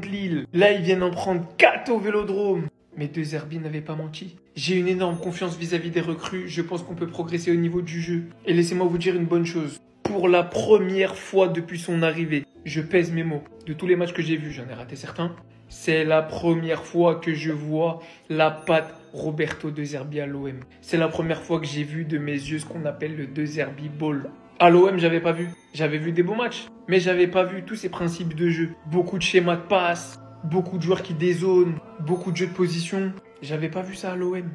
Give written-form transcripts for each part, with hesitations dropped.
Lille. Là, ils viennent en prendre 4 au Vélodrome. Mais De Zerbi n'avait pas menti. J'ai une énorme confiance vis-à-vis des recrues. Je pense qu'on peut progresser au niveau du jeu. Et laissez-moi vous dire une bonne chose. Pour la première fois depuis son arrivée, je pèse mes mots. De tous les matchs que j'ai vus, j'en ai raté certains. C'est la première fois que je vois la patte Roberto De Zerbi à l'OM. C'est la première fois que j'ai vu de mes yeux ce qu'on appelle le De Zerbi Ball. À l'OM, j'avais pas vu. J'avais vu des beaux matchs, mais j'avais pas vu tous ces principes de jeu. Beaucoup de schémas de passe, beaucoup de joueurs qui dézonent, beaucoup de jeux de position. J'avais pas vu ça à l'OM.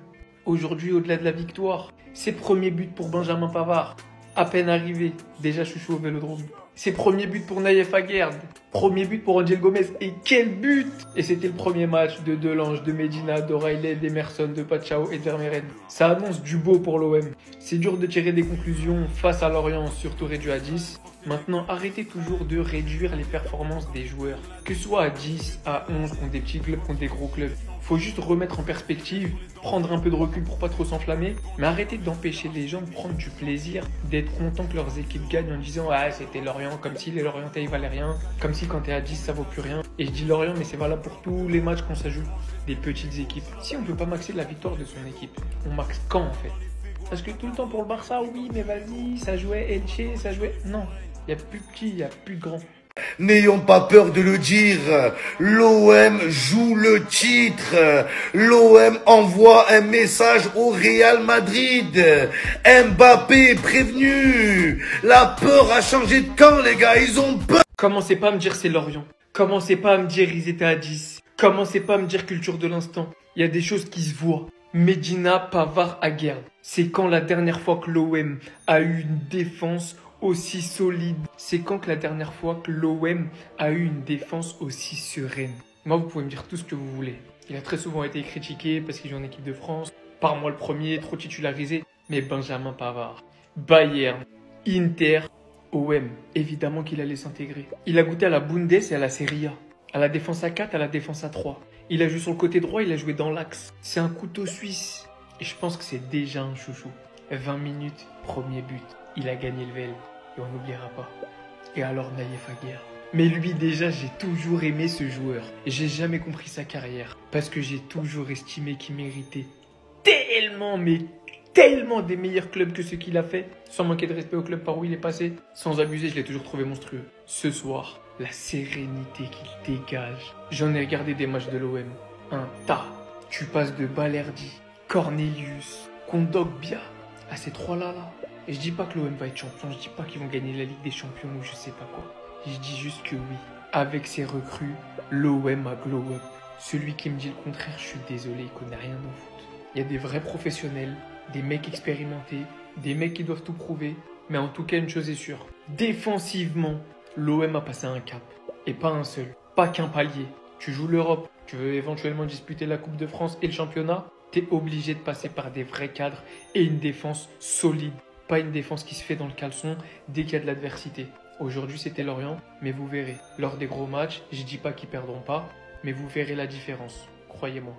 Aujourd'hui, au-delà de la victoire, ses premiers buts pour Benjamin Pavard. À peine arrivé, déjà chouchou au Vélodrome. Ses premiers buts pour Naïef Aguerd. Premier but pour Angel Gomez. Et quel but! Et c'était le premier match de Delange, de Medina, d'Oreillet, d'Emerson, de Pachao et de Vermeeren. Ça annonce du beau pour l'OM. C'est dur de tirer des conclusions face à Lorient, surtout réduit à 10. Maintenant, arrêtez toujours de réduire les performances des joueurs. Que ce soit à 10, à 11, contre des petits clubs, contre des gros clubs. Faut juste remettre en perspective, prendre un peu de recul pour pas trop s'enflammer, mais arrêtez d'empêcher les gens de prendre du plaisir, d'être contents que leurs équipes gagnent en disant « Ah, c'était Lorient », comme si les Lorientais ils valaient rien, comme si quand t'es à 10 ça vaut plus rien. Et je dis Lorient, mais c'est valable pour tous les matchs quand ça joue des petites équipes. Si on peut pas maxer la victoire de son équipe, on maxe quand en fait? Parce que tout le temps pour le Barça, oui, mais vas-y, ça jouait Elche, ça jouait... Non, il n'y a plus de petits, il n'y a plus de grands. N'ayons pas peur de le dire, l'OM joue le titre, l'OM envoie un message au Real Madrid, Mbappé est prévenu, la peur a changé de camp les gars, ils ont peur. Commencez pas à me dire c'est Lorient, commencez pas à me dire ils étaient à 10, commencez pas à me dire culture de l'instant, il y a des choses qui se voient. Medina, Pavard, Aguerd, c'est quand la dernière fois que l'OM a eu une défense aussi solide? C'est quand que la dernière fois que l'OM a eu une défense aussi sereine? Moi, vous pouvez me dire tout ce que vous voulez. Il a très souvent été critiqué parce qu'il joue en équipe de France. Par moi le premier, trop titularisé. Mais Benjamin Pavard, Bayern, Inter, OM, évidemment qu'il allait s'intégrer. Il a goûté à la Bundes et à la Serie A. À la défense à 4, à la défense à 3. Il a joué sur le côté droit, il a joué dans l'axe. C'est un couteau suisse. Et je pense que c'est déjà un chouchou. 20 minutes, premier but. Il a gagné le VL. Et on n'oubliera pas. Et alors Naïef Aguerd. Mais lui déjà, j'ai toujours aimé ce joueur. Et j'ai jamais compris sa carrière. Parce que j'ai toujours estimé qu'il méritait tellement, mais tellement des meilleurs clubs que ce qu'il a fait. Sans manquer de respect au club par où il est passé. Sans abuser, je l'ai toujours trouvé monstrueux. Ce soir, la sérénité qu'il dégage. J'en ai regardé des matchs de l'OM. Un tas. Tu passes de Balerdi, Cornelius, Kondogbia à ces trois-là. Et je dis pas que l'OM va être champion, je dis pas qu'ils vont gagner la Ligue des Champions ou je sais pas quoi. Je dis juste que oui, avec ses recrues, l'OM a glow up. Celui qui me dit le contraire, je suis désolé, il connaît rien au foot. Il y a des vrais professionnels, des mecs expérimentés, des mecs qui doivent tout prouver. Mais en tout cas, une chose est sûre, défensivement, l'OM a passé un cap. Et pas un seul, pas qu'un palier. Tu joues l'Europe, tu veux éventuellement disputer la Coupe de France et le championnat, t'es obligé de passer par des vrais cadres et une défense solide. Pas une défense qui se fait dans le caleçon dès qu'il y a de l'adversité. Aujourd'hui, c'était Lorient, mais vous verrez. Lors des gros matchs, je dis pas qu'ils perdront pas, mais vous verrez la différence. Croyez-moi.